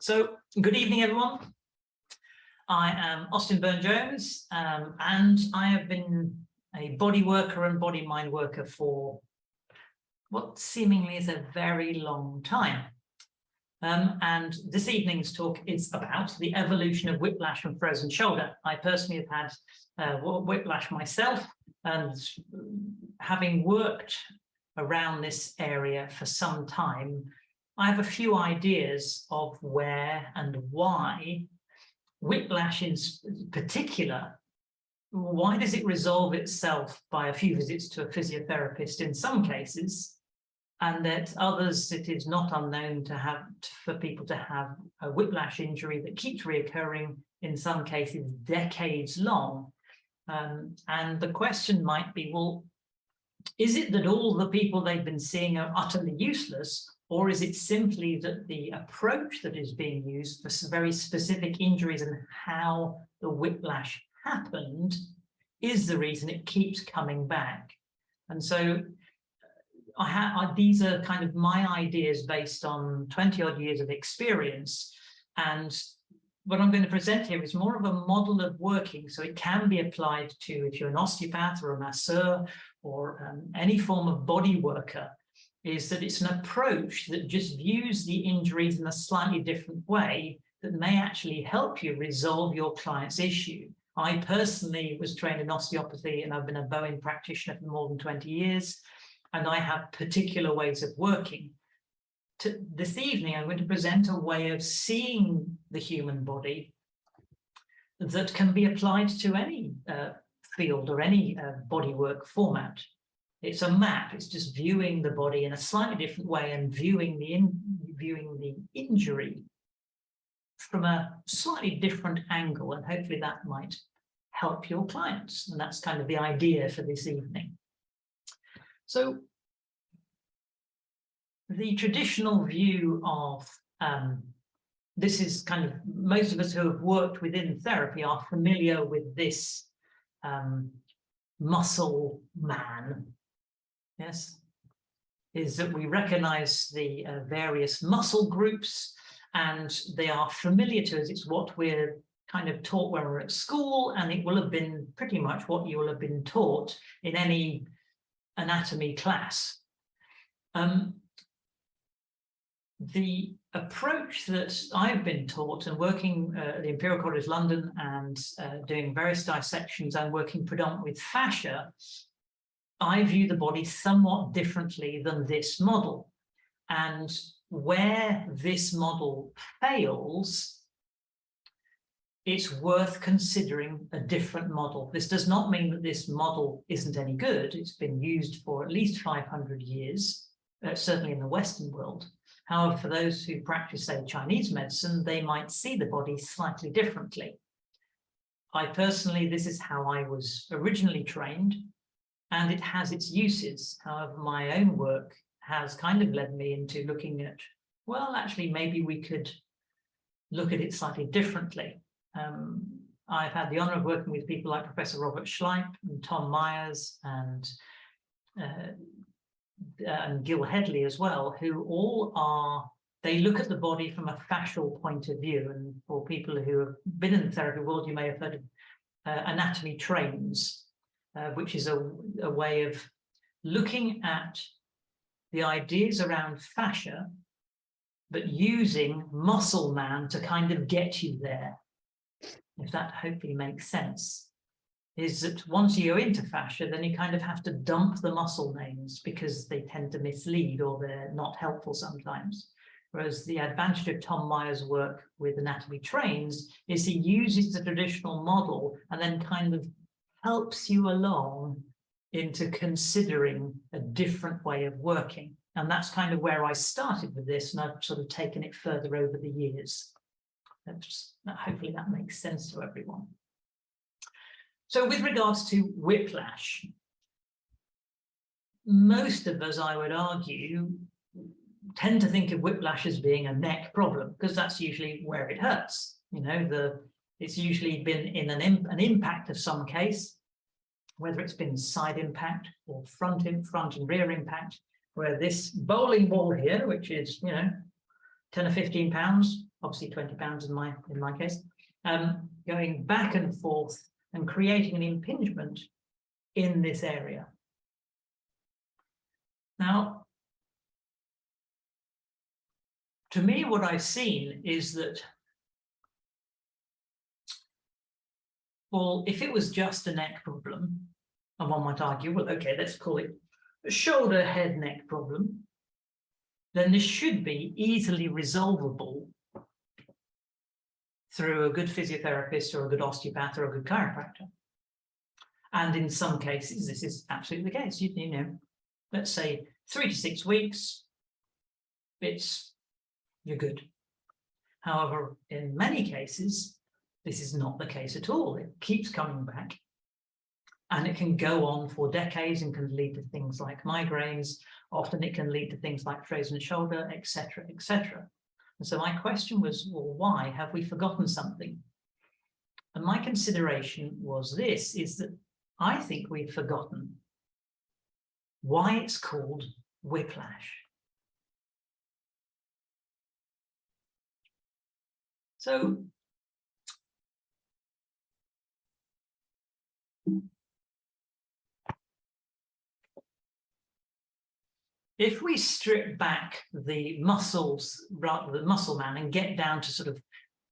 So, good evening, everyone. I am Austin Burne-Jones, and I have been a body worker and body-mind worker for what seemingly is a very long time. And this evening's talk is about the evolution of whiplash and frozen shoulder. I personally have had whiplash myself, and having worked around this area for some time, I have a few ideas of where and why whiplash in particular, why does it resolve itself by a few visits to a physiotherapist in some cases, and that others it is not unknown to have for people to have a whiplash injury that keeps reoccurring, in some cases decades long. And the question might be, well, is it that all the people they've been seeing are utterly useless, or is it simply that the approach that is being used for very specific injuries and how the whiplash happened is the reason it keeps coming back? And so these are kind of my ideas based on 20-odd years of experience. And what I'm going to present here is more of a model of working, so it can be applied to if you're an osteopath or a masseur or any form of body worker, is that it's an approach that just views the injuries in a slightly different way that may actually help you resolve your client's issue. I personally was trained in osteopathy, and I've been a Bowen practitioner for more than 20 years, and I have particular ways of working. This evening, I'm going to present a way of seeing the human body that can be applied to any field or any bodywork format. It's a map. It's just viewing the body in a slightly different way and viewing the injury from a slightly different angle, and hopefully that might help your clients. And that's kind of the idea for this evening. So the traditional view of this is kind of, most of us who have worked within therapy are familiar with this muscle man. Yes, is that we recognize the various muscle groups, and they are familiar to us. It's what we're kind of taught when we're at school, and it will have been pretty much what you will have been taught in any anatomy class. The approach that I've been taught, and working at the Imperial College London and doing various dissections and working predominantly with fascia, I view the body somewhat differently than this model. And where this model fails, it's worth considering a different model. This does not mean that this model isn't any good. It's been used for at least 500 years, certainly in the Western world. However, for those who practice, say, Chinese medicine, they might see the body slightly differently. I personally, this is how I was originally trained, and it has its uses. However, my own work has kind of led me into looking at, well, actually, maybe we could look at it slightly differently. I've had the honor of working with people like Professor Robert Schleip and Tom Myers and Gil Headley as well, who all are, they look at the body from a fascial point of view. And for people who have been in the therapy world, you may have heard of anatomy trains, which is a way of looking at the ideas around fascia, but using muscle man to kind of get you there, if that hopefully makes sense. Is that once you go into fascia, then you kind of have to dump the muscle names because they tend to mislead or they're not helpful sometimes. Whereas the advantage of Tom Myers' work with anatomy trains is he uses the traditional model and then kind of helps you along into considering a different way of working. And that's kind of where I started with this, and I've sort of taken it further over the years. Hopefully that makes sense to everyone. So with regards to whiplash, most of us, I would argue, tend to think of whiplash as being a neck problem, because that's usually where it hurts. You know, it's usually been in an impact of some case, whether it's been side impact or front and rear impact, where this bowling ball here, which is, you know, 10 or 15 pounds, obviously 20 pounds in my case, going back and forth and creating an impingement in this area. Now, to me, what I've seen is that, well, if it was just a neck problem, and one might argue, well, okay, let's call it a shoulder head neck problem, then this should be easily resolvable through a good physiotherapist or a good osteopath or a good chiropractor. And in some cases, this is absolutely the case. You know, let's say 3 to 6 weeks, you're good. However, in many cases, this is not the case at all. It keeps coming back, and it can go on for decades and can lead to things like migraines. Often it can lead to things like frozen shoulder, etc., etc. And so my question was, well, why have we forgotten something? And my consideration was this, is that I think we've forgotten why it's called whiplash. So if we strip back the muscles, rather the muscle man, and get down to sort of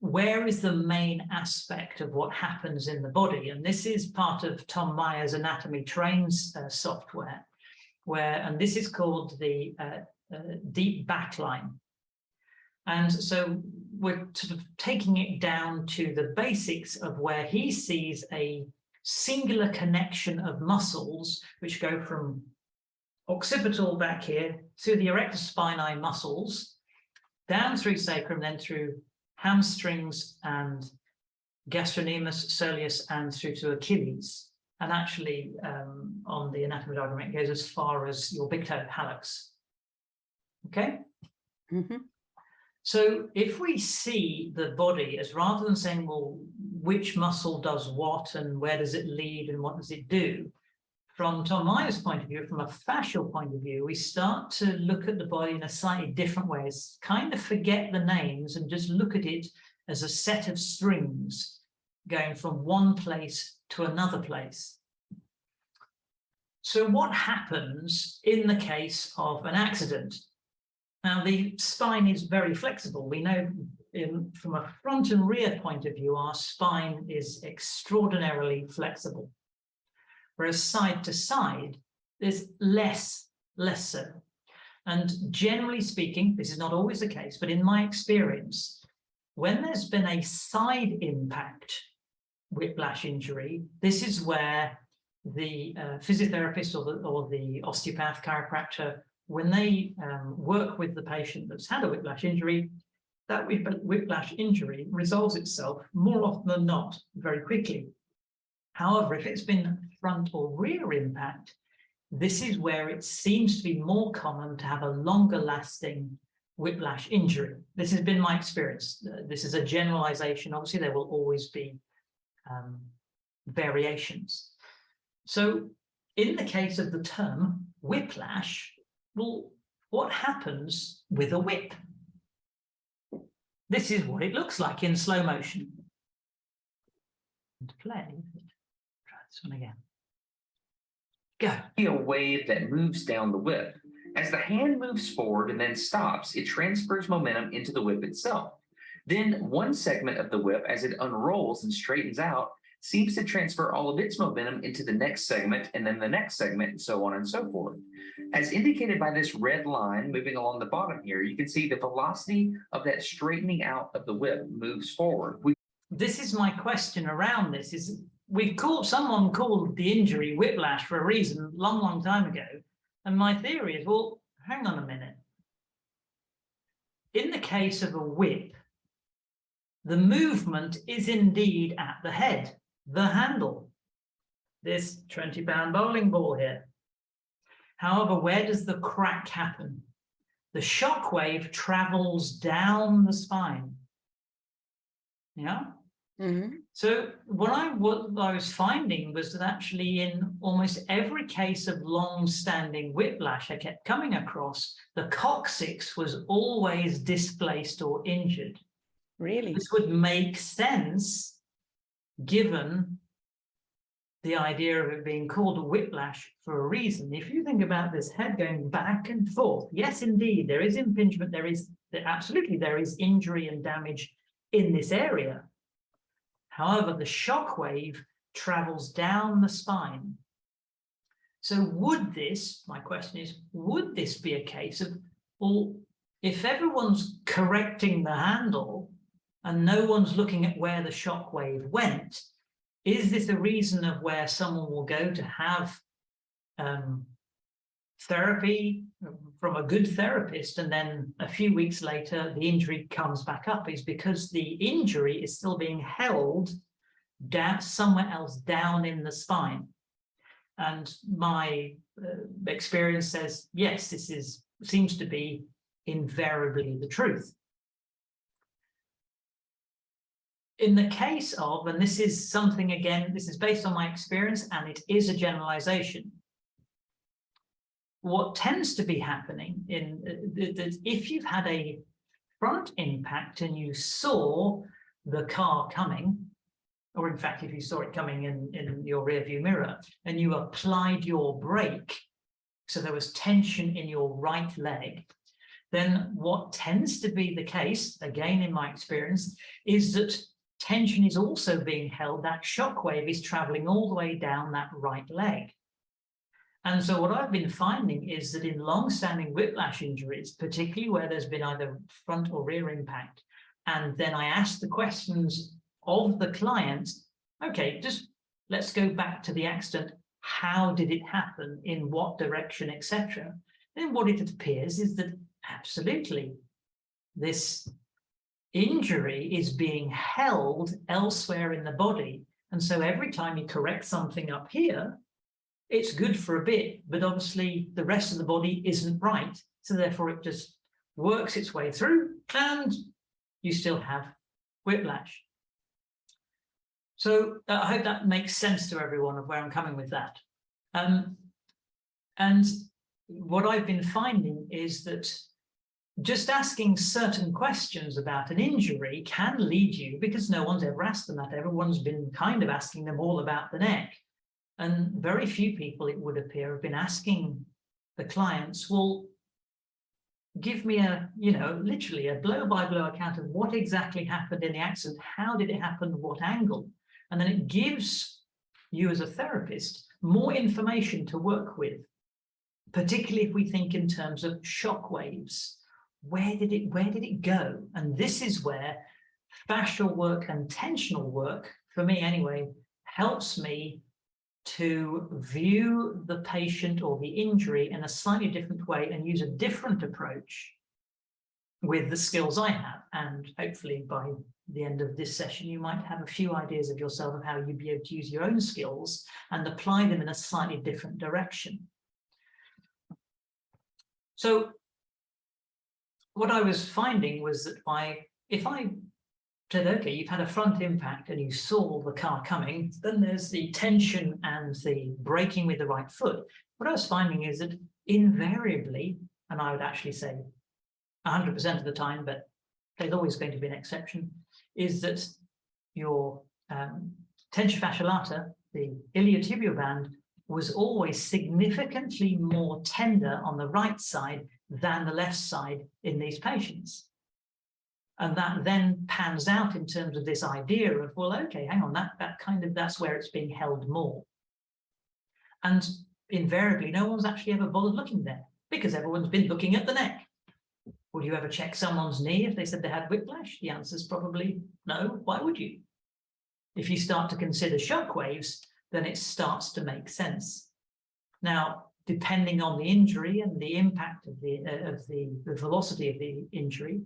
where is the main aspect of what happens in the body, and this is part of Tom Meyer's Anatomy Trains software, and this is called the deep backline. And so we're sort of taking it down to the basics of where he sees a singular connection of muscles which go from occipital back here to the erector spinae muscles, down through sacrum, then through hamstrings and gastrocnemius, soleus, and through to Achilles. And actually, on the anatomy diagram, it goes as far as your big toe hallux. Okay? Mm-hmm. So if we see the body as, rather than saying, well, which muscle does what and where does it lead and what does it do, from Tom Meyer's point of view, from a fascial point of view, we start to look at the body in a slightly different way, kind of forget the names and just look at it as a set of strings going from one place to another place. So what happens in the case of an accident? Now, the spine is very flexible. We know from a front and rear point of view, our spine is extraordinarily flexible. Whereas side to side, there's less so. And generally speaking, this is not always the case, but in my experience, when there's been a side impact whiplash injury, this is where the physiotherapist or the osteopath, chiropractor, when they work with the patient that's had a whiplash injury, that whiplash injury resolves itself more often than not very quickly. However, if it's been front or rear impact, this is where it seems to be more common to have a longer lasting whiplash injury. This has been my experience. This is a generalization. Obviously, there will always be variations. So in the case of the term whiplash, well, what happens with a whip? This is what it looks like in slow motion. And play. Try this one again. Go. A wave that moves down the whip. As the hand moves forward and then stops, it transfers momentum into the whip itself. Then one segment of the whip, as it unrolls and straightens out, seems to transfer all of its momentum into the next segment and then the next segment and so on and so forth. As indicated by this red line moving along the bottom here, you can see the velocity of that straightening out of the whip moves forward. This is my question around this, is someone called the injury whiplash for a reason long time ago. And my theory is, well, hang on a minute. In the case of a whip, the movement is indeed at the head, the handle, this 20-pound bowling ball here. However, where does the crack happen? The shock wave travels down the spine. Yeah? Mm-hmm. So what I was finding was that actually in almost every case of long-standing whiplash I kept coming across, the coccyx was always displaced or injured. Really? This would make sense given the idea of it being called a whiplash for a reason. If you think about this head going back and forth, yes, indeed, there is impingement, absolutely there is injury and damage in this area. However, the shock wave travels down the spine. So would this, my question is, would this be a case of, well, if everyone's correcting the handle and no one's looking at where the shock wave went, is this a reason of where someone will go to have therapy from a good therapist, and then a few weeks later the injury comes back up? Is because the injury is still being held down somewhere else down in the spine. And my experience says, yes, this seems to be invariably the truth. In the case of, and this is something, again, this is based on my experience and it is a generalization. What tends to be happening that if you've had a front impact and you saw the car coming, or in fact, if you saw it coming in your rearview mirror and you applied your brake, so there was tension in your right leg, then what tends to be the case, again, in my experience, is that tension is also being held, that shock wave is traveling all the way down that right leg. And so what I've been finding is that in long-standing whiplash injuries, particularly where there's been either front or rear impact, and then I ask the questions of the client, okay, just let's go back to the accident. How did it happen? In what direction, etc.? Then what it appears is that absolutely this injury is being held elsewhere in the body. And so every time you correct something up here, it's good for a bit, but obviously the rest of the body isn't right. So therefore it just works its way through and you still have whiplash. So I hope that makes sense to everyone of where I'm coming with that. And what I've been finding is that just asking certain questions about an injury can lead you, because no one's ever asked them that. Everyone's been kind of asking them all about the neck. And very few people, it would appear, have been asking the clients, well, give me literally a blow-by-blow account of what exactly happened in the accident. How did it happen? What angle? And then it gives you as a therapist more information to work with, particularly if we think in terms of shock waves. Where did it go? And this is where fascial work and tensional work, for me anyway, helps me to view the patient or the injury in a slightly different way and use a different approach with the skills I have. And hopefully by the end of this session, you might have a few ideas of yourself of how you'd be able to use your own skills and apply them in a slightly different direction. So what I was finding was that if I said, okay, you've had a front impact and you saw the car coming, then there's the tension and the braking with the right foot. What I was finding is that invariably, and I would actually say 100% of the time, but there's always going to be an exception, is that your tension fascial lata, the iliotibial band, was always significantly more tender on the right side than the left side in these patients. And that then pans out in terms of this idea of, well, okay, hang on, that's where it's being held more. And invariably, no one's actually ever bothered looking there because everyone's been looking at the neck. Would you ever check someone's knee if they said they had whiplash? The answer is probably no. Why would you? If you start to consider shock waves, then it starts to make sense. Now, depending on the injury and the impact of the velocity of the injury,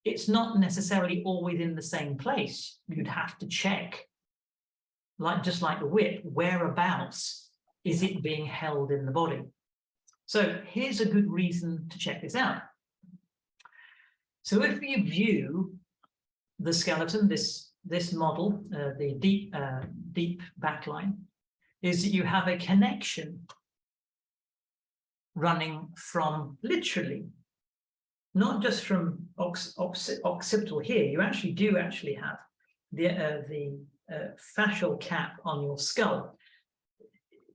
it's not necessarily always in the same place. You'd have to check, just like the whip, whereabouts is it being held in the body? So here's a good reason to check this out. So if you view the skeleton, this model, the deep backline, is that you have a connection running from literally not just from occipital here, you actually do have the fascial cap on your skull.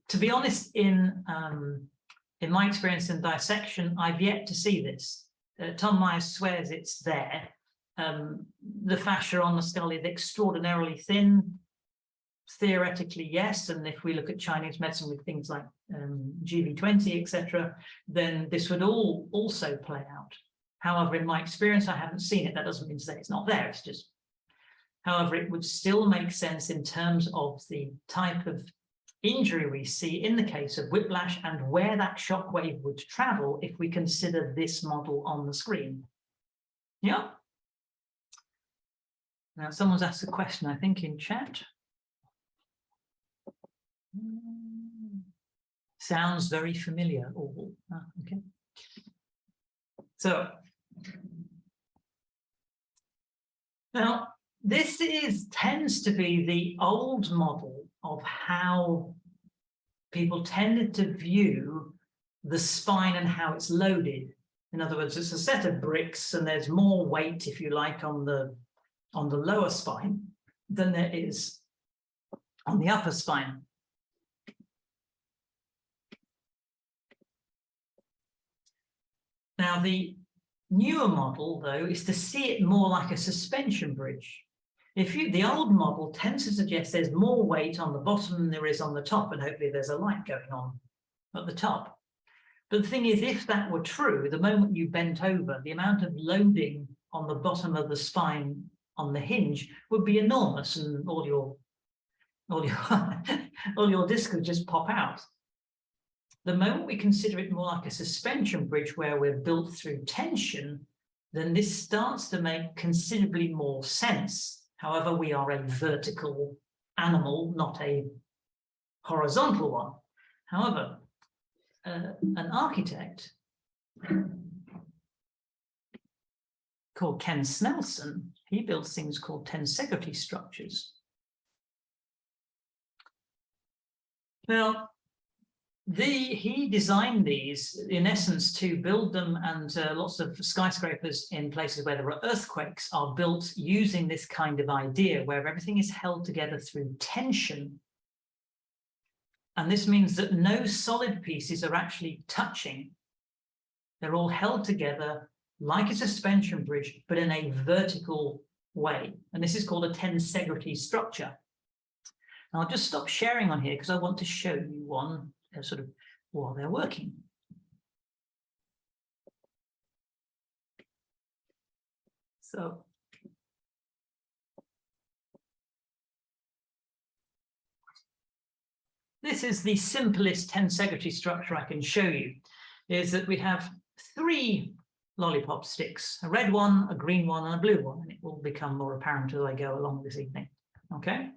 To be honest, in my experience in dissection, I've yet to see this. Tom Myers swears it's there. The fascia on the skull is extraordinarily thin. Theoretically, yes, and if we look at Chinese medicine with things like GV20, etc., then this would all also play out. However, in my experience, I haven't seen it. That doesn't mean to say it's not there. It's just, however, it would still make sense in terms of the type of injury we see in the case of whiplash and where that shock wave would travel if we consider this model on the screen. Yeah. Now, someone's asked a question, I think, in chat. Sounds very familiar. Oh, okay. So now this tends to be the old model of how people tended to view the spine and how it's loaded. In other words, it's a set of bricks and there's more weight, if you like, on the lower spine than there is on the upper spine. Now, the newer model, though, is to see it more like a suspension bridge. The old model tends to suggest there's more weight on the bottom than there is on the top, and hopefully there's a light going on at the top. But the thing is, if that were true, the moment you bent over, the amount of loading on the bottom of the spine on the hinge would be enormous, and all your discs would just pop out. The moment we consider it more like a suspension bridge where we're built through tension, then this starts to make considerably more sense. However, we are a vertical animal, not a horizontal one. However, an architect called Ken Snelson, he builds things called tensegrity structures. Now, he designed these, in essence, to build them, and lots of skyscrapers in places where there are earthquakes are built using this kind of idea, where everything is held together through tension. And this means that no solid pieces are actually touching. They're all held together like a suspension bridge, but in a vertical way. And this is called a tensegrity structure. I'll just stop sharing on here because I want to show you one sort of while they're working. So this is the simplest tensegrity structure I can show you, is that we have 3 lollipop sticks, a red one, a green one, and a blue one, and it will become more apparent as I go along this evening. Okay?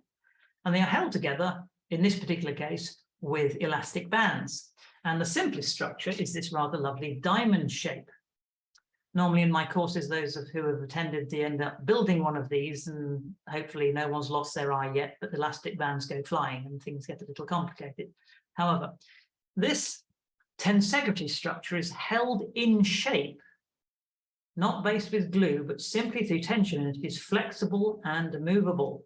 And they are held together, in this particular case, with elastic bands. And the simplest structure is this rather lovely diamond shape. Normally in my courses, those of who have attended, they end up building one of these, and hopefully no one's lost their eye yet, but the elastic bands go flying and things get a little complicated. However, this tensegrity structure is held in shape, not based with glue, but simply through tension, and it is flexible and movable.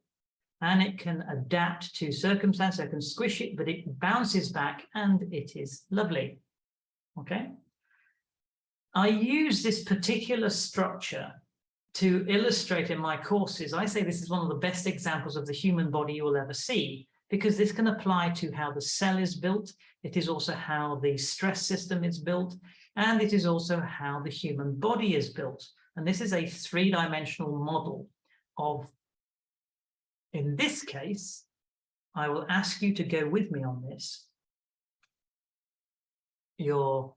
And it can adapt to circumstances. I can squish it, but it bounces back and it is lovely. Okay. I use this particular structure to illustrate in my courses. I say this is one of the best examples of the human body you will ever see, because this can apply to how the cell is built. It is also how the stress system is built, and it is also how the human body is built. And this is a 3-dimensional model of, in this case, I will ask you to go with me on this. Your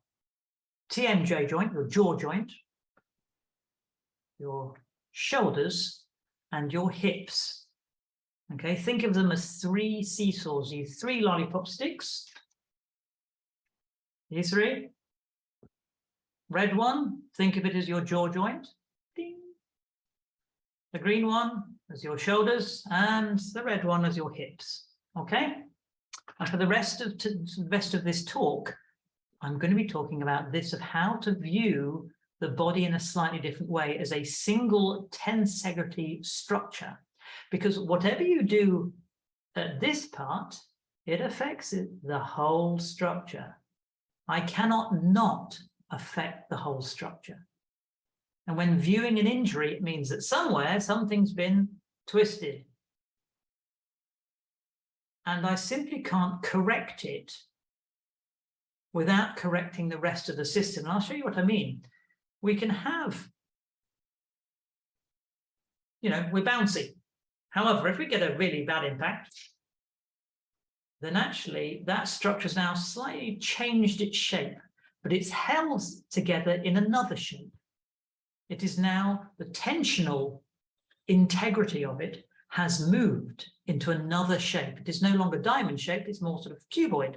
TMJ joint, your jaw joint, your shoulders, and your hips. Okay, think of them as 3 seesaws. You 3 lollipop sticks. You 3. Red one, think of it as your jaw joint. Ding. The green one as your shoulders, and the red one as your hips. Okay? And for the rest of this talk, I'm going to be talking about this, of how to view the body in a slightly different way as a single tensegrity structure, because whatever you do at this part, it affects the whole structure. I cannot not affect the whole structure. And when viewing an injury, it means that somewhere something's been twisted. And I simply can't correct it without correcting the rest of the system. And I'll show you what I mean. We can have, we're bouncy. However, if we get a really bad impact, then actually that structure's now slightly changed its shape, but it's held together in another shape. It is now the tensional integrity of it has moved into another shape. It is no longer diamond shaped, it's more sort of cuboid.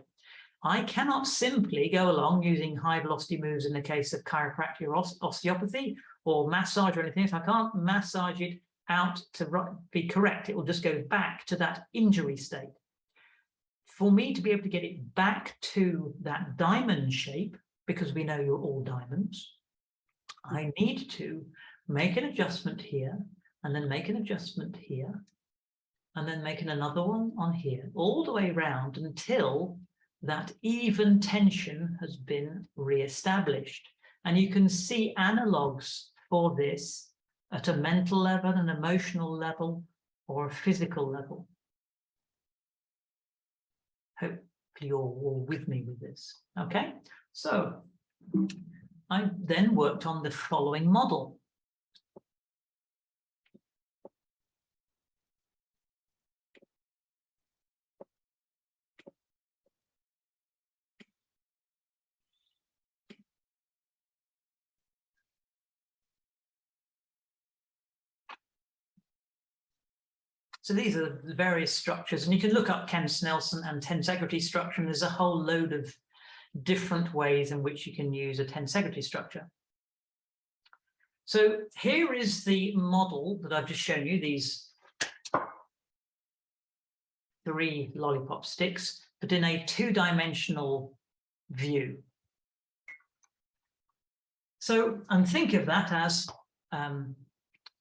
I cannot simply go along using high velocity moves in the case of chiropractic or osteopathy or massage or anything. If I can't massage it out to be correct, it will just go back to that injury state. For me to be able to get it back to that diamond shape, because we know you're all diamonds, I need to make an adjustment here, and then make an adjustment here, and then make another one on here, all the way around until that even tension has been re-established. And you can see analogues for this at a mental level, an emotional level, or a physical level. Hope you're all with me with this. Okay, so I then worked on the following model. So these are the various structures, and you can look up Ken Snelson and tensegrity structure, and there's a whole load of different ways in which you can use a tensegrity structure. So here is the model that I've just shown you, these 3 lollipop sticks, but in a 2-dimensional view. So, and think of that as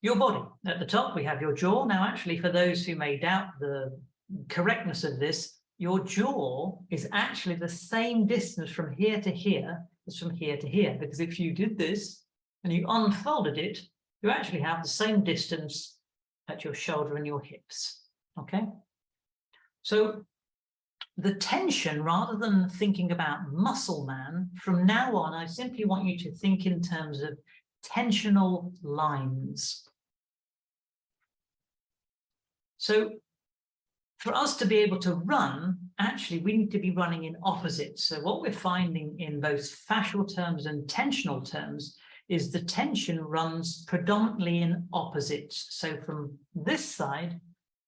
your body. At the top, we have your jaw. Now, actually, for those who may doubt the correctness of this, your jaw is actually the same distance from here to here as from here to here, because if you did this and you unfolded it, you actually have the same distance at your shoulder and your hips, okay? So the tension, rather than thinking about muscle man, from now on, I simply want you to think in terms of tensional lines. So for us to be able to run, actually, we need to be running in opposites. So what we're finding in both fascial terms and tensional terms is the tension runs predominantly in opposites. So from this side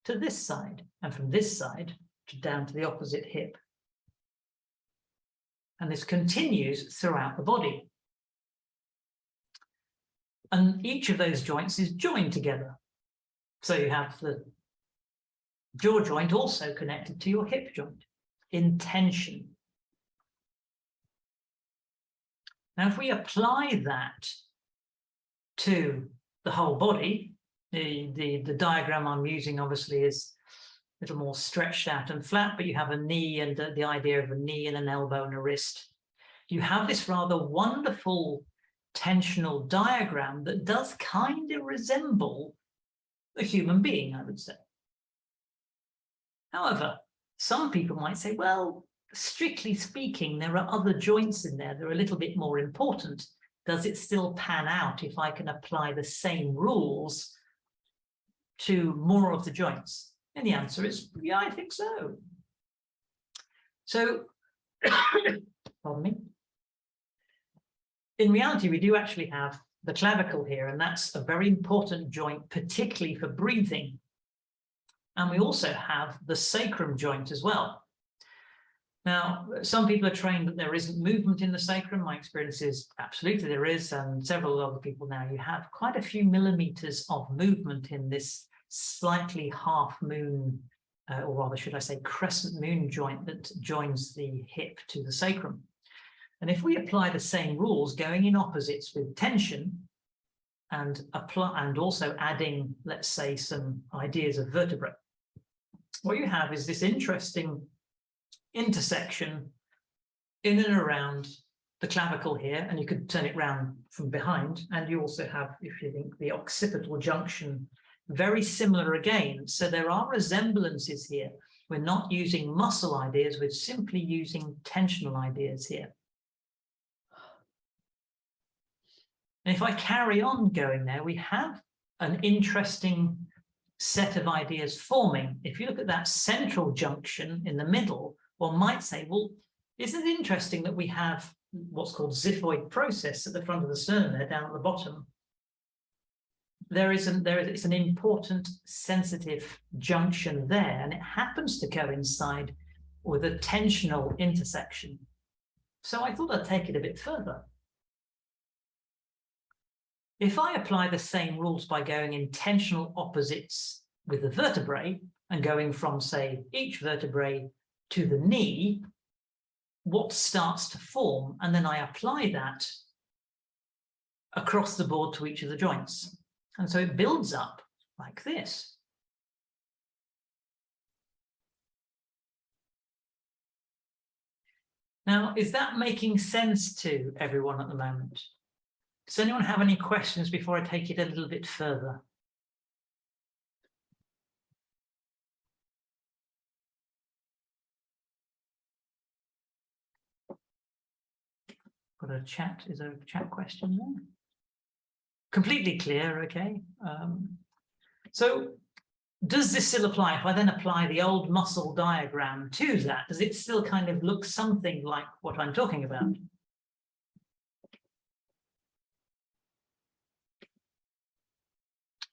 to this side, and from this side to down to the opposite hip. And this continues throughout the body. And each of those joints is joined together. So you have the jaw joint also connected to your hip joint in tension. Now, if we apply that to the whole body, the diagram I'm using obviously is a little more stretched out and flat, but you have a knee and the idea of a knee and an elbow and a wrist. You have this rather wonderful tensional diagram that does kind of resemble a human being, I would say. However, some people might say, well, strictly speaking, there are other joints in there that are a little bit more important. Does it still pan out if I can apply the same rules to more of the joints? And the answer is, yeah, I think so. So, pardon me. In reality, we do actually have the clavicle here, and that's a very important joint, particularly for breathing. And we also have the sacrum joint as well. Now, some people are trained that there isn't movement in the sacrum. My experience is absolutely there is, and several other people now, you have quite a few millimeters of movement in this slightly half moon, or rather should I say crescent moon joint that joins the hip to the sacrum. And if we apply the same rules going in opposites with tension and also adding, let's say, some ideas of vertebrae, what you have is this interesting intersection in and around the clavicle here, and you could turn it round from behind, and you also have, if you think, the occipital junction, very similar again. So there are resemblances here. We're not using muscle ideas, we're simply using tensional ideas here. And if I carry on going there, we have an interesting set of ideas forming. If you look at that central junction in the middle, one might say, well, isn't it interesting that we have what's called xiphoid process at the front of the sternum there, down at the bottom? It's an important sensitive junction there, and it happens to coincide with a tensional intersection. So I thought I'd take it a bit further. If I apply the same rules by going in tensional opposites with the vertebrae and going from, say, each vertebrae to the knee, what starts to form? And then I apply that across the board to each of the joints. And so it builds up like this. Now, is that making sense to everyone at the moment? Does anyone have any questions before I take it a little bit further? Got a chat, is there a chat question there? Completely clear, okay. So does this still apply? If I then apply the old muscle diagram to that, does it still kind of look something like what I'm talking about?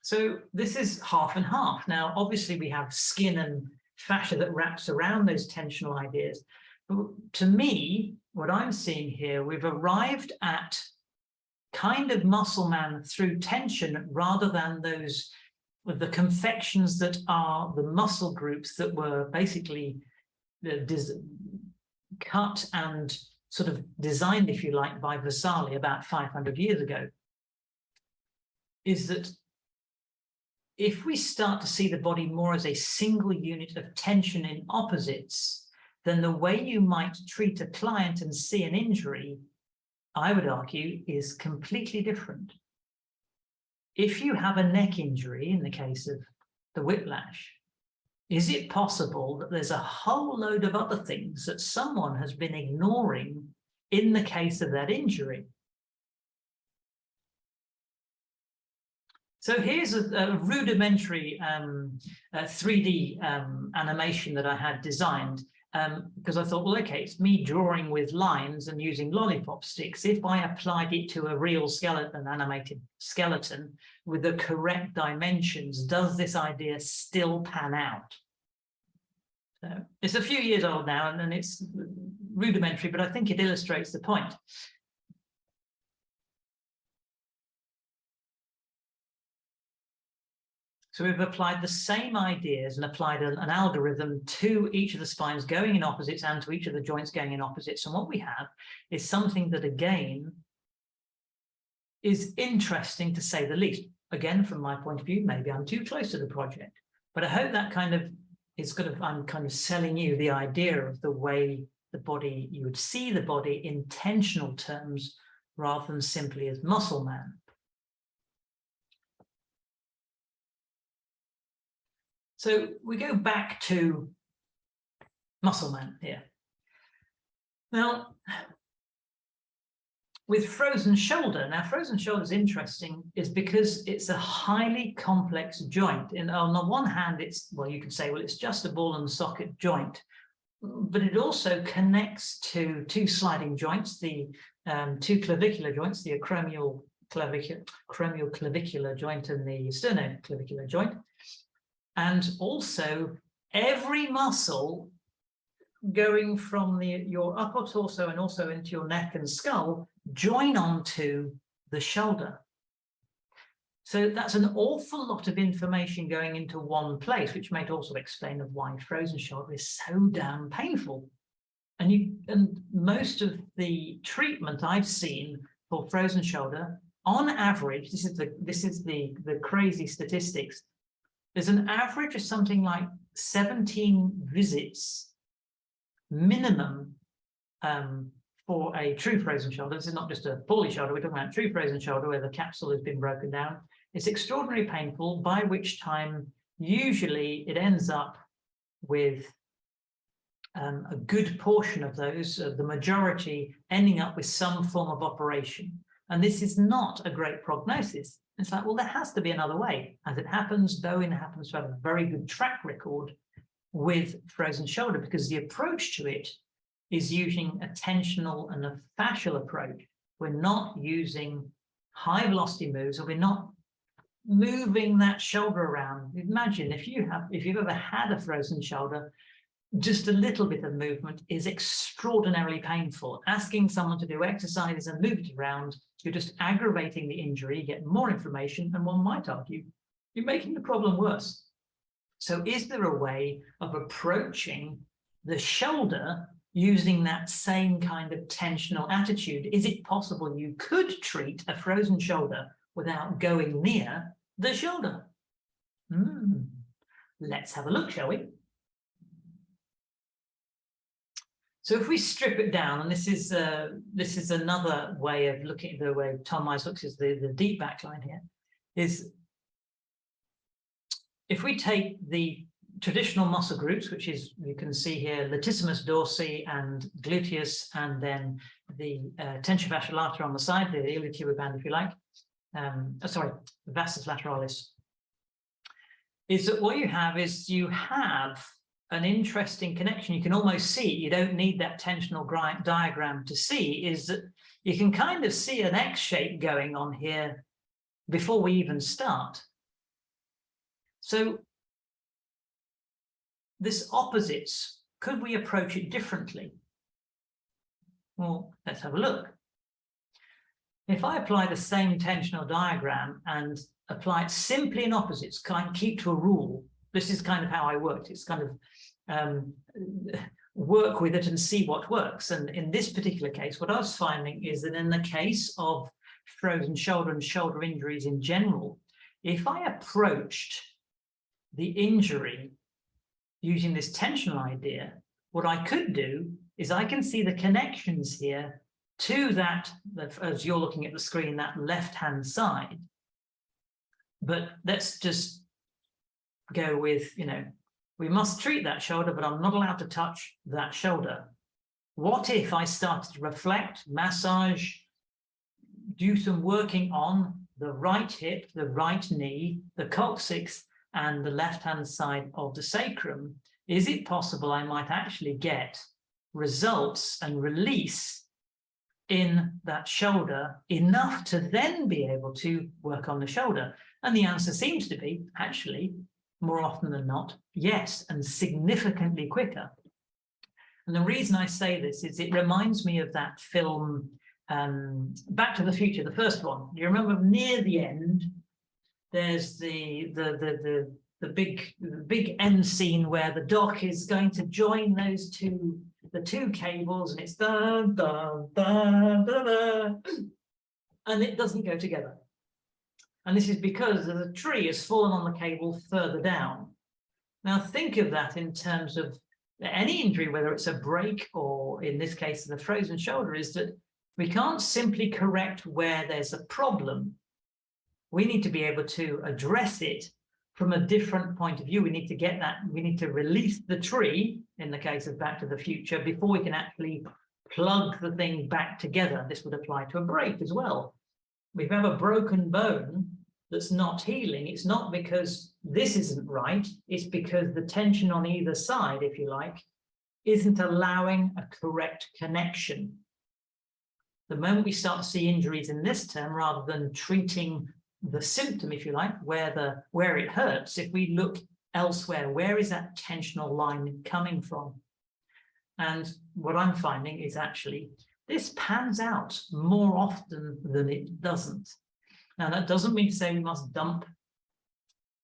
So this is half and half. Now, obviously we have skin and fascia that wraps around those tensional ideas. But to me, what I'm seeing here, we've arrived at kind of muscle man through tension rather than those with the confections that are the muscle groups that were basically cut and sort of designed, if you like, by Vasali about 500 years ago. Is that if we start to see the body more as a single unit of tension in opposites, then the way you might treat a client and see an injury, I would argue, is completely different. If you have a neck injury, in the case of the whiplash, is it possible that there's a whole load of other things that someone has been ignoring in the case of that injury? So here's a rudimentary 3D animation that I had designed because I thought, well, okay, it's me drawing with lines and using lollipop sticks. If I applied it to a real skeleton, animated skeleton with the correct dimensions, does this idea still pan out? So it's a few years old now and it's rudimentary, but I think it illustrates the point. So we've applied the same ideas and applied an algorithm to each of the spines going in opposites and to each of the joints going in opposites. And what we have is something that, again, is interesting to say the least. Again, from my point of view, maybe I'm too close to the project, but I hope that kind of is I'm kind of selling you the idea of the way the body, you would see the body in tensional terms rather than simply as muscle man. So we go back to muscle man here. Now, with frozen shoulder, frozen shoulder is interesting is because it's a highly complex joint. And on the one hand, it's, well, you could say, well, it's just a ball and socket joint, but it also connects to two sliding joints, the two clavicular joints, the acromial clavicular joint and the sternoclavicular joint. And also every muscle going from your upper torso and also into your neck and skull join onto the shoulder. So that's an awful lot of information going into one place, which might also explain why frozen shoulder is so damn painful. and most of the treatment I've seen for frozen shoulder, on average, this is the crazy statistics. There's an average of something like 17 visits minimum for a true frozen shoulder. This is not just a poorly shoulder, we're talking about true frozen shoulder where the capsule has been broken down. It's extraordinarily painful, by which time usually it ends up with a good portion of those, the majority, ending up with some form of operation. And this is not a great prognosis. It's like, well, there has to be another way. As it happens, Bowen happens to have a very good track record with frozen shoulder because the approach to it is using a tensional and a fascial approach. We're not using high velocity moves, or we're not moving that shoulder around. Imagine if you've ever had a frozen shoulder, just a little bit of movement is extraordinarily painful. Asking someone to do exercises and move it around, you're just aggravating the injury, you get more inflammation, and one might argue you're making the problem worse. So is there a way of approaching the shoulder using that same kind of tensional attitude? Is it possible you could treat a frozen shoulder without going near the shoulder? Let's have a look, shall we? So if we strip it down, and this is another way of looking at the way Tom Mize looks is the deep back line here, is if we take the traditional muscle groups, which is, you can see here, latissimus dorsi and gluteus, and then the tensor fasciae lata on the side, the iliotibial band, if you like, sorry, vastus lateralis, is that what you have is you have an interesting connection. You can almost see, you don't need that tensional diagram to see, is that you can kind of see an X shape going on here before we even start. So this opposites, could we approach it differently? Well, let's have a look. If I apply the same tensional diagram and apply it simply in opposites, kind of keep to a rule, this is kind of how I worked. It's kind of work with it and see what works. And in this particular case, what I was finding is that in the case of frozen shoulder and shoulder injuries in general, if I approached the injury using this tensional idea, what I could do is I can see the connections here to that, as you're looking at the screen, that left-hand side. But let's just go with, you know, we must treat that shoulder, but I'm not allowed to touch that shoulder. What if I started to reflect, massage, do some working on the right hip, the right knee, the coccyx, and the left-hand side of the sacrum? Is it possible I might actually get results and release in that shoulder enough to then be able to work on the shoulder? And the answer seems to be, actually, more often than not, yes, and significantly quicker. And the reason I say this is it reminds me of that film, Back to the Future, the first one. You remember near the end, there's the big end scene where the doc is going to join those the two cables, and it's da da da da da, and it doesn't go together. And this is because a tree has fallen on the cable further down. Now think of that in terms of any injury, whether it's a break or in this case the frozen shoulder, is that we can't simply correct where there's a problem. We need to be able to address it from a different point of view. We need to get that, we need to release the tree, in the case of Back to the Future, before we can actually plug the thing back together. This would apply to a break as well. If we have a broken bone that's not healing, it's not because this isn't right, it's because the tension on either side, if you like, isn't allowing a correct connection. The moment we start to see injuries in this term, rather than treating the symptom, if you like, where it hurts, if we look elsewhere, where is that tensional line coming from? And what I'm finding is actually this pans out more often than it doesn't. Now, that doesn't mean to say we must dump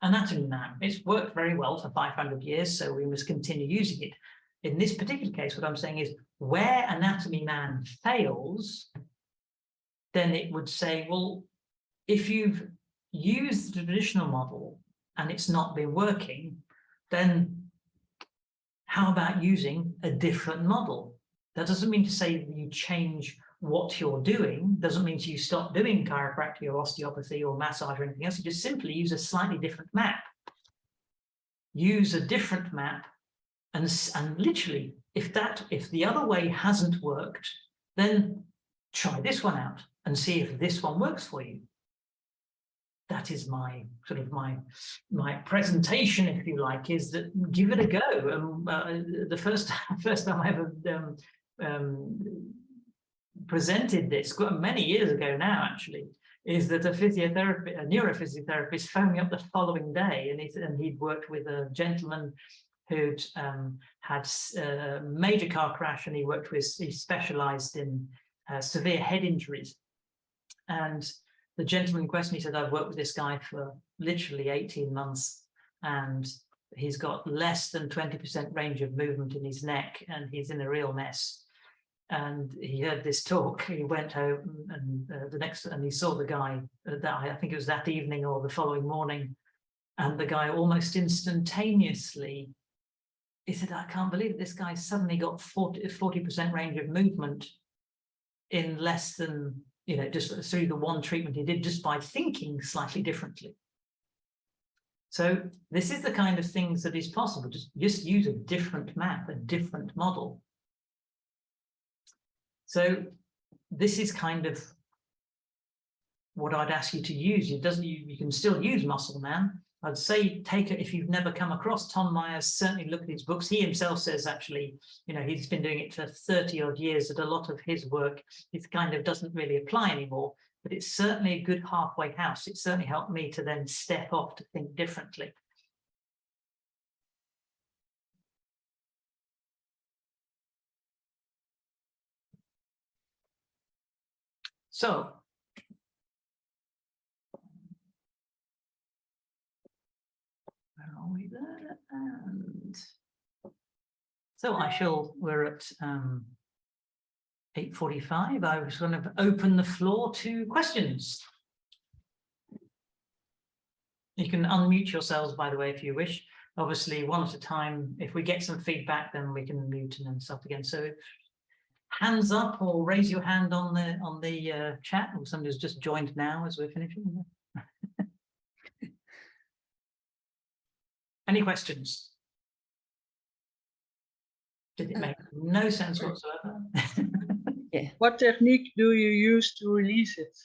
anatomy now. It's worked very well for 500 years, so we must continue using it. in this particular case, what I'm saying is where Anatomy Man fails, then it would say, well, if you've used the traditional model and it's not been working, then how about using a different model? That doesn't mean to say that you change what you're doing, doesn't mean you stop doing chiropractic or osteopathy or massage or anything else. You just simply use a slightly different map. Use a different map, and literally, if the other way hasn't worked, then try this one out and see if this one works for you. That is my sort of my presentation, if you like, is that give it a go. The first time I ever presented this, many years ago now, actually, is that a neurophysiotherapist phoned me up the following day, and he'd worked with a gentleman who'd had a major car crash, and he specialized in severe head injuries. And the gentleman in question, he said, I've worked with this guy for literally 18 months, and he's got less than 20% range of movement in his neck, and he's in a real mess. And he heard this talk. He went home, and he saw the guy. I think it was that evening or the following morning, and the guy almost instantaneously, he said, I can't believe it. This guy suddenly got 40% range of movement in less than, just through the one treatment he did, just by thinking slightly differently. So this is the kind of things that is possible. Just use a different map, a different model. So this is kind of what I'd ask you to use. You can still use Muscle Man. I'd say if you've never come across Tom Myers, certainly look at his books. He himself says, actually, he's been doing it for 30 odd years, that a lot of his work, it kind of doesn't really apply anymore, but it's certainly a good halfway house. It certainly helped me to then step off to think differently. So, where are we there? And so we're at 8:45. I was going to open the floor to questions. You can unmute yourselves, by the way, if you wish. Obviously, one at a time. If we get some feedback, then we can mute and then stop again. So hands up or raise your hand on the chat, or somebody who's just joined now as we're finishing. Any questions? Did it make no sense whatsoever? Yeah. What technique do you use to release it?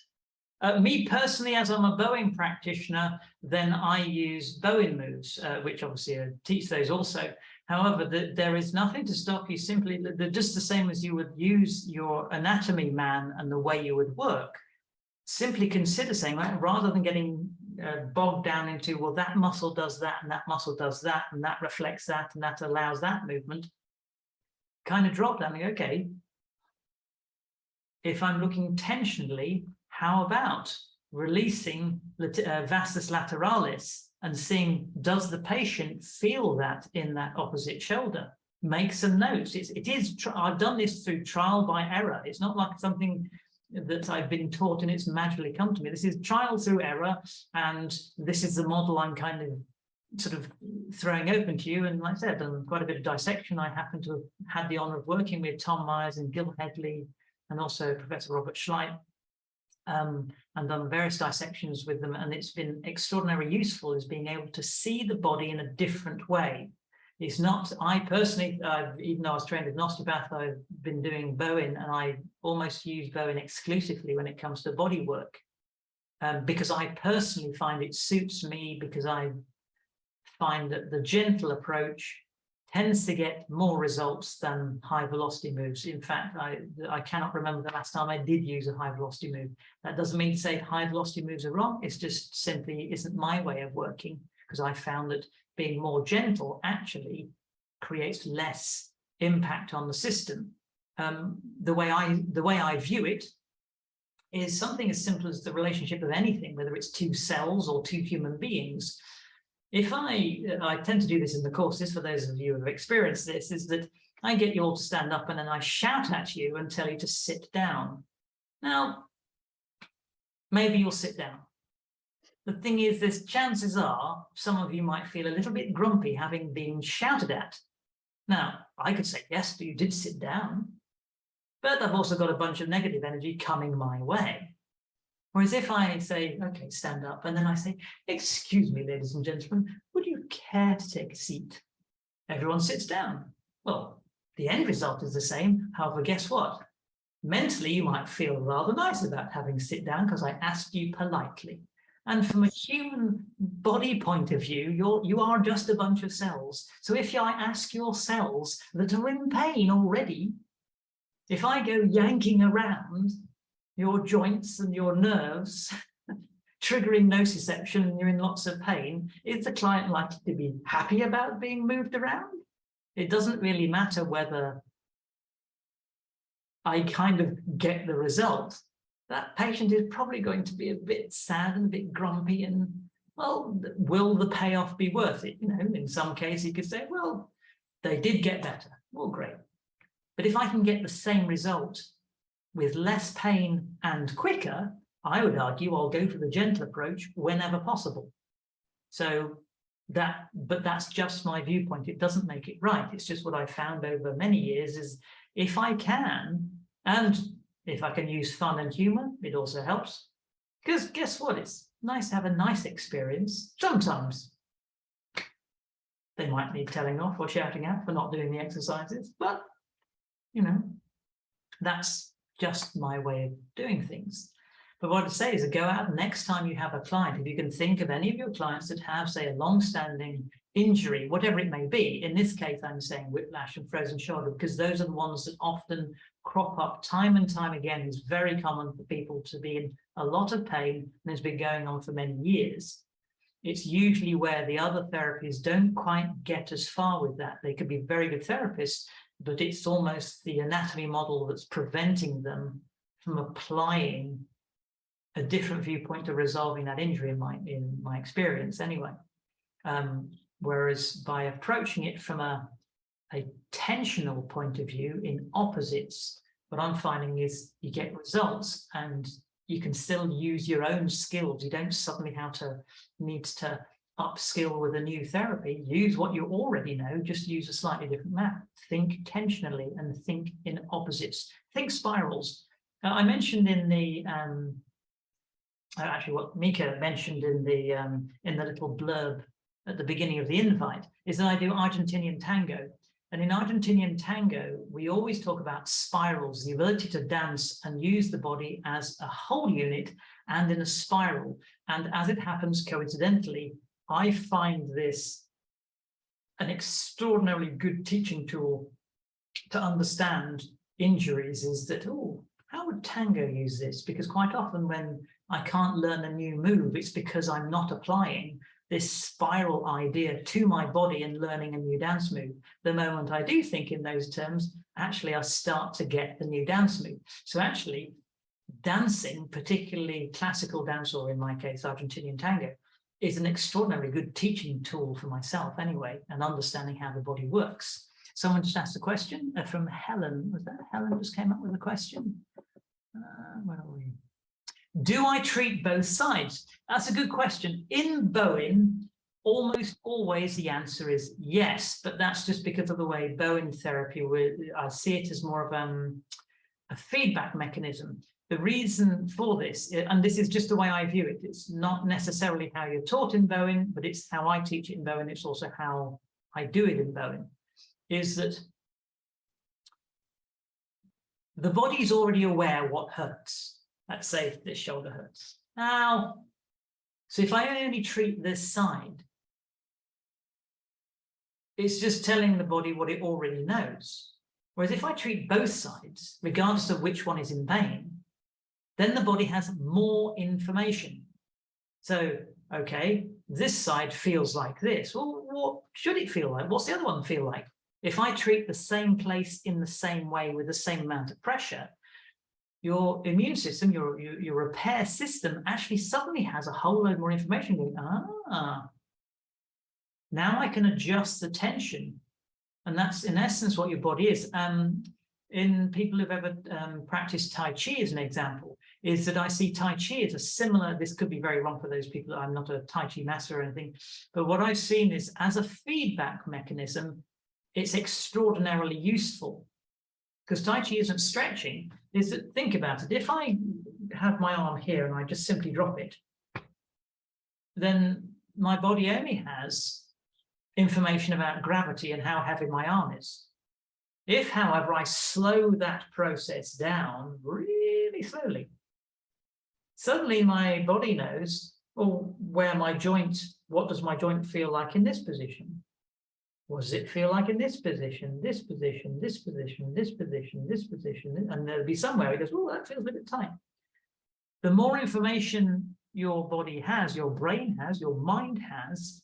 Me personally, as I'm a Bowen practitioner, then I use Bowen moves, which obviously I teach those also. However, there is nothing to stop you simply, just the same as you would use your Anatomy Man and the way you would work. Simply consider saying, well, rather than getting bogged down into, well, that muscle does that, and that muscle does that, and that reflects that, and that allows that movement, kind of drop down and go, okay, if I'm looking tensionally, how about releasing vastus lateralis and seeing, does the patient feel that in that opposite shoulder? Make some notes. I've done this through trial by error. It's not like something that I've been taught and it's magically come to me. This is trial through error, and this is the model I'm kind of sort of throwing open to you. And like I said, I've done quite a bit of dissection. I happen to have had the honor of working with Tom Myers and Gil Headley, and also Professor Robert Schleit, and done various dissections with them, and it's been extraordinarily useful, is being able to see the body in a different way. It's not, I personally, even though I was trained as an osteopath, I've been doing Bowen, and I almost use Bowen exclusively when it comes to body work, because I personally find it suits me, because I find that the gentle approach tends to get more results than high velocity moves. In fact, I cannot remember the last time I did use a high velocity move. That doesn't mean to say high velocity moves are wrong. It's just simply isn't my way of working, because I found that being more gentle actually creates less impact on the system. The way I view it is something as simple as the relationship of anything, whether it's two cells or two human beings. If I tend to do this in the courses, for those of you who have experienced this, is that I get you all to stand up and then I shout at you and tell you to sit down. Now, maybe you'll sit down. The thing is, there's chances are some of you might feel a little bit grumpy having been shouted at. Now, I could say, yes, you did sit down, but I've also got a bunch of negative energy coming my way. Whereas if I say, okay, stand up, and then I say, excuse me, ladies and gentlemen, would you care to take a seat? Everyone sits down. Well, the end result is the same. However, guess what? Mentally, you might feel rather nice about having sit down because I asked you politely. And from a human body point of view, you are just a bunch of cells. So if I ask your cells that are in pain already, if I go yanking around your joints and your nerves, triggering nociception, and you're in lots of pain, is the client likely to be happy about being moved around? It doesn't really matter whether I kind of get the result. That patient is probably going to be a bit sad and a bit grumpy, and, well, will the payoff be worth it? You know, in some cases you could say, well, they did get better. Well, great. But if I can get the same result with less pain and quicker, I would argue I'll go for the gentle approach whenever possible. So but that's just my viewpoint. It doesn't make it right. It's just what I found over many years is if I can, and if I can use fun and humor, it also helps. Because guess what? It's nice to have a nice experience. Sometimes they might need telling off or shouting at for not doing the exercises, but, you know, that's just my way of doing things. But what I'd say is go out next time you have a client, if you can think of any of your clients that have, say, a long-standing injury, whatever it may be. In this case, I'm saying whiplash and frozen shoulder, because those are the ones that often crop up time and time again. It's very common for people to be in a lot of pain, and it's been going on for many years. It's usually where the other therapies don't quite get as far with that. They could be very good therapists, but it's almost the anatomy model that's preventing them from applying a different viewpoint to resolving that injury in my experience anyway. Whereas by approaching it from a tensional point of view in opposites, what I'm finding is you get results and you can still use your own skills. You don't suddenly need to upskill with a new therapy. Use what you already know, just use a slightly different map. Think tensionally and think in opposites. Think spirals. I mentioned in the actually what Mika mentioned in the little blurb at the beginning of the invite is that I do Argentinian tango. And in Argentinian tango, we always talk about spirals, the ability to dance and use the body as a whole unit and in a spiral. And as it happens, coincidentally, I find this an extraordinarily good teaching tool to understand injuries is that, oh, how would tango use this? Because quite often when I can't learn a new move, it's because I'm not applying this spiral idea to my body and learning a new dance move. The moment I do think in those terms, actually I start to get the new dance move. So actually dancing, particularly classical dance, or in my case, Argentinian tango, is an extraordinarily good teaching tool for myself anyway, and understanding how the body works. Someone just asked a question from Helen. Was that Helen just came up with a question? Where are we? Do I treat both sides? That's a good question. In Bowen, almost always the answer is yes, but that's just because of the way Bowen therapy, I see it as more of a feedback mechanism. The reason for this, and this is just the way I view it, it's not necessarily how you're taught in Bowen, but it's how I teach it in Bowen. It's also how I do it in Bowen, is that the body's already aware what hurts. Let's say this shoulder hurts. Now, so if I only treat this side, it's just telling the body what it already knows. Whereas if I treat both sides, regardless of which one is in pain, then the body has more information. So, okay, this side feels like this. Well, what should it feel like? What's the other one feel like? If I treat the same place in the same way with the same amount of pressure, your immune system, your repair system actually suddenly has a whole load more information going, now I can adjust the tension And that's in essence what your body is. In people who've ever practiced Tai Chi as an example, is that I see Tai Chi as a similar, this could be very wrong for those people, I'm not a Tai Chi master or anything, but what I've seen is as a feedback mechanism, it's extraordinarily useful. Because Tai Chi isn't stretching, is that, think about it, if I have my arm here and I just simply drop it, then my body only has information about gravity and how heavy my arm is. If, however, I slow that process down really slowly, suddenly my body knows, well, where my joint, what does my joint feel like in this position? What does it feel like in this position, this position, this position, this position, this position? And there'll be somewhere it goes, oh, that feels a bit tight. The more information your body has, your brain has, your mind has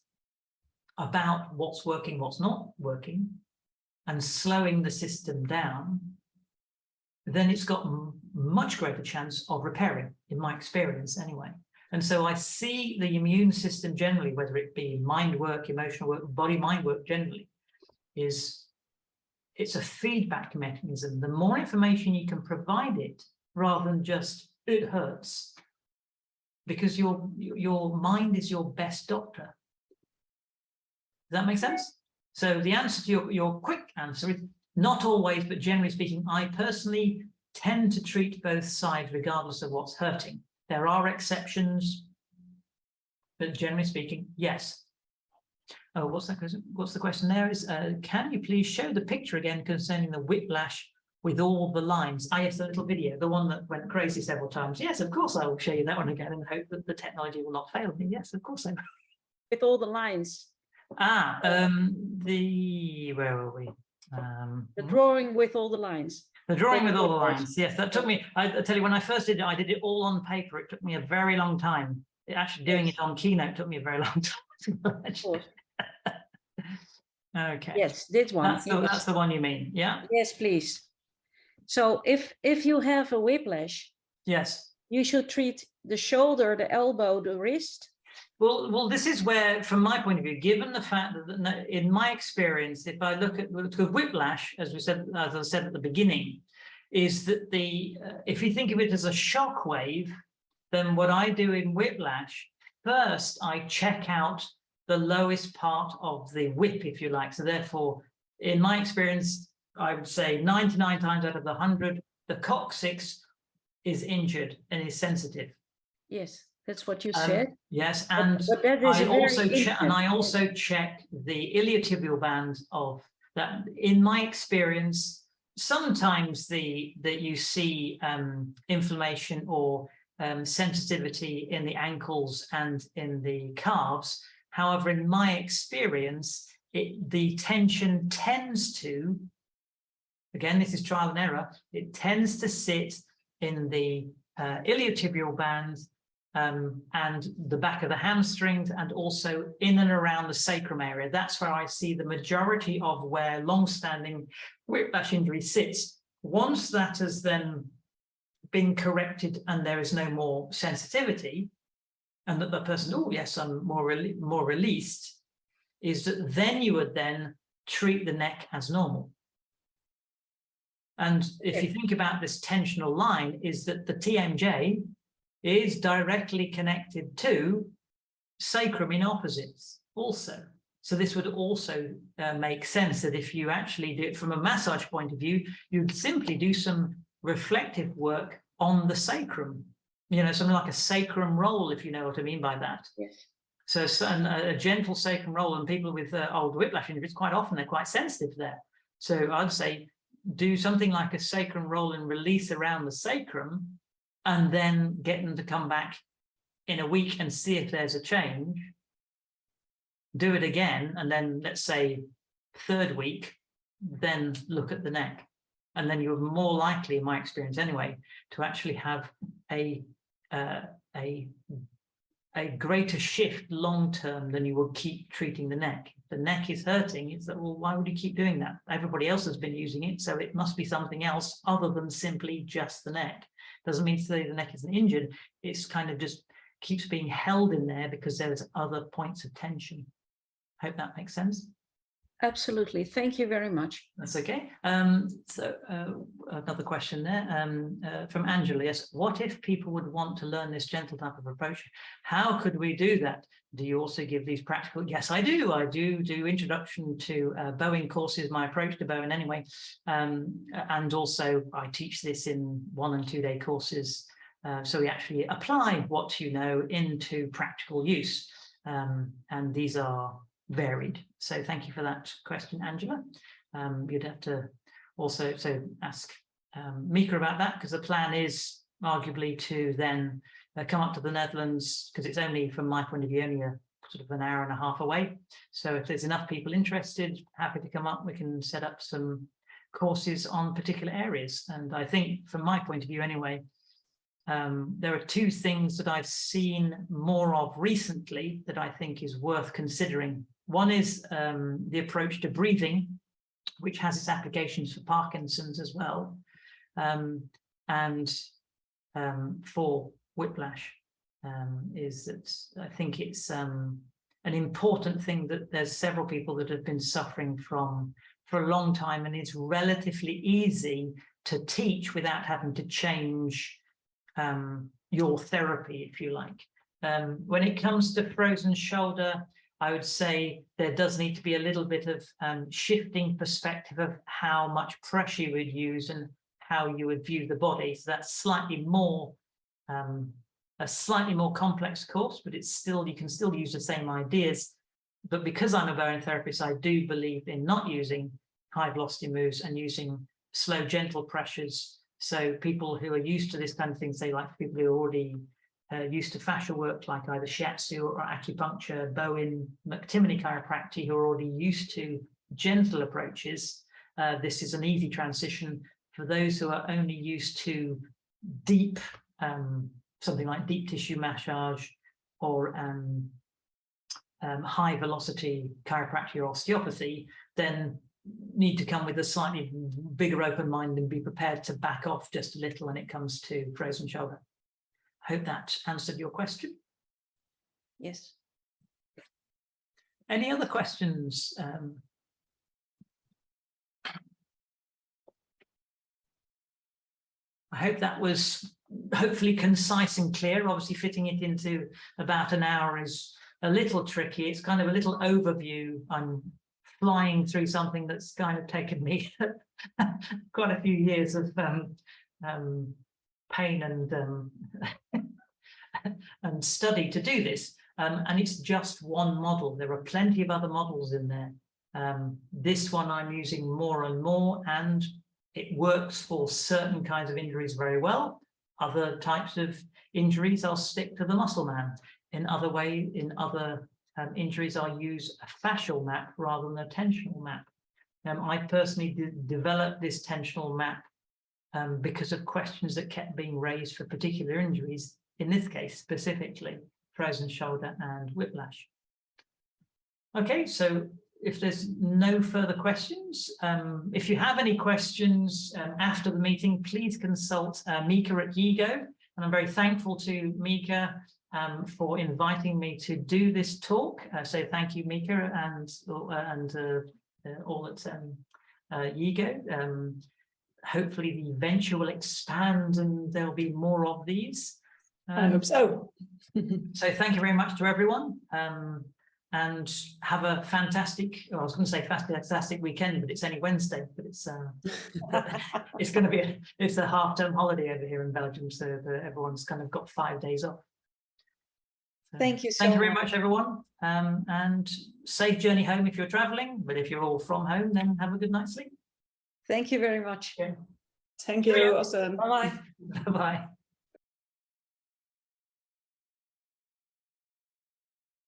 about what's working, what's not working, and slowing the system down, then it's got much greater chance of repairing, in my experience anyway. And so I see the immune system generally, whether it be mind work, emotional work, body-mind work generally, it's a feedback mechanism. The more information you can provide it, rather than just, it hurts, because your mind is your best doctor. Does that make sense? So the answer to your quick answer is not always, but generally speaking, I personally tend to treat both sides regardless of what's hurting. There are exceptions, but generally speaking, yes. Oh, what's that question? What's the question there is, can you please show the picture again concerning the whiplash with all the lines? Ah, yes, the little video, the one that went crazy several times. Yes, of course I will show you that one again and hope that the technology will not fail me. Yes, of course I will. With all the lines. Ah, where were we? The drawing with all the lines. The drawing with all the lines. Yes, that took me, I tell you, when I first did it, I did it all on paper. It took me a very long time. Actually doing it on Keynote took me a very long time. Of course. Okay. Yes, this one. That's the one you mean, yeah? Yes, please. So if you have a whiplash, yes, you should treat the shoulder, the elbow, the wrist. Well, this is where, from my point of view, given the fact that in my experience, if I look at whiplash, as I said at the beginning, is that if you think of it as a shock wave, then what I do in whiplash, first I check out the lowest part of the whip, if you like. So therefore, in my experience, I would say 99 times out of the 100, the coccyx is injured and is sensitive. Yes. That's what you said. Yes, and but that is I also check the iliotibial band of that. In my experience, sometimes that you see inflammation or sensitivity in the ankles and in the calves. However, in my experience, the tension tends to, again, this is trial and error, it tends to sit in the iliotibial band and the back of the hamstrings, and also in and around the sacrum area. That's where I see the majority of where long-standing whiplash injury sits. Once that has then been corrected and there is no more sensitivity, and that the person, oh yes, I'm more released, is that then you would then treat the neck as normal. And if you think about this tensional line, is that the TMJ is directly connected to sacrum in opposites also. So this would also make sense that if you actually do it from a massage point of view, you'd simply do some reflective work on the sacrum, something like a sacrum roll, if you know what I mean by that. Yes. So a gentle sacrum roll, and people with old whiplash injuries, quite often they're quite sensitive there. So I'd say do something like a sacrum roll and release around the sacrum, and then get them to come back in a week and see if there's a change. Do it again, and then let's say third week, then look at the neck. And then you're more likely, in my experience anyway, to actually have a greater shift long-term than you will keep treating the neck. If the neck is hurting, it's that, well, why would you keep doing that? Everybody else has been using it, so it must be something else other than simply just the neck. Doesn't mean to say the neck isn't injured. It's kind of just keeps being held in there because there's other points of tension. Hope that makes sense. Absolutely. Thank you very much. That's okay. So another question there from Angela. Yes, what if people would want to learn this gentle type of approach? How could we do that? Do you also give these practical? Yes, I do. I do introduction to Bowen courses, my approach to Bowen anyway. And also I teach this in 1- and 2-day courses. So we actually apply what you know into practical use. And these are varied. So thank you for that question, Angela. You'd have to also ask Mika about that, because the plan is arguably to then come up to the Netherlands, because it's only, from my point of view, only a sort of an hour and a half away. So if there's enough people interested, happy to come up, we can set up some courses on particular areas. And I think from my point of view anyway, there are 2 things that I've seen more of recently that I think is worth considering. One is the approach to breathing, which has its applications for Parkinson's as well, and for whiplash, is that I think it's an important thing that there's several people that have been suffering from for a long time, and it's relatively easy to teach without having to change your therapy, if you like. When it comes to frozen shoulder, I would say there does need to be a little bit of shifting perspective of how much pressure you would use and how you would view the body. So that's slightly more a slightly more complex course, but it's still, you can still use the same ideas. But because I'm a Bowen therapist, I do believe in not using high velocity moves and using slow, gentle pressures. So people who are used to this kind of thing, say like people who are already used to fascial work, like either shiatsu or acupuncture, Bowen, McTimoney chiropractic, who are already used to gentle approaches, this is an easy transition. For those who are only used to deep, something like deep tissue massage or high velocity chiropractic or osteopathy, then need to come with a slightly bigger open mind and be prepared to back off just a little when it comes to frozen shoulder. I hope that answered your question. Yes. Any other questions? I hope that was hopefully concise and clear. Obviously fitting it into about an hour is a little tricky. It's kind of a little overview. I'm flying through something that's kind of taken me quite a few years of pain and study to do this. And it's just one model. There are plenty of other models in there. This one I'm using more and more, and it works for certain kinds of injuries very well. Other types of injuries, I'll stick to the muscle man. In other injuries, I'll use a fascial map rather than a tensional map. I personally developed this tensional map because of questions that kept being raised for particular injuries, in this case specifically frozen shoulder and whiplash. Okay, so if there's no further questions, if you have any questions after the meeting, please consult Mika at YIGO. And I'm very thankful to Mika for inviting me to do this talk. So thank you, Mika, and all at YIGO. Hopefully the venture will expand and there'll be more of these. I hope so. So thank you very much to everyone. And have a fantastic, well, I was going to say fantastic weekend, but it's only Wednesday, but it's it's going to be it's a half-term holiday over here in Belgium, so everyone's kind of got 5 days off. So, thank you so thank you very much, everyone, and safe journey home if you're traveling, but if you're all from home, then have a good night's sleep. Thank you very much. Okay. Thank you, Austin. Bye-bye. Bye-bye.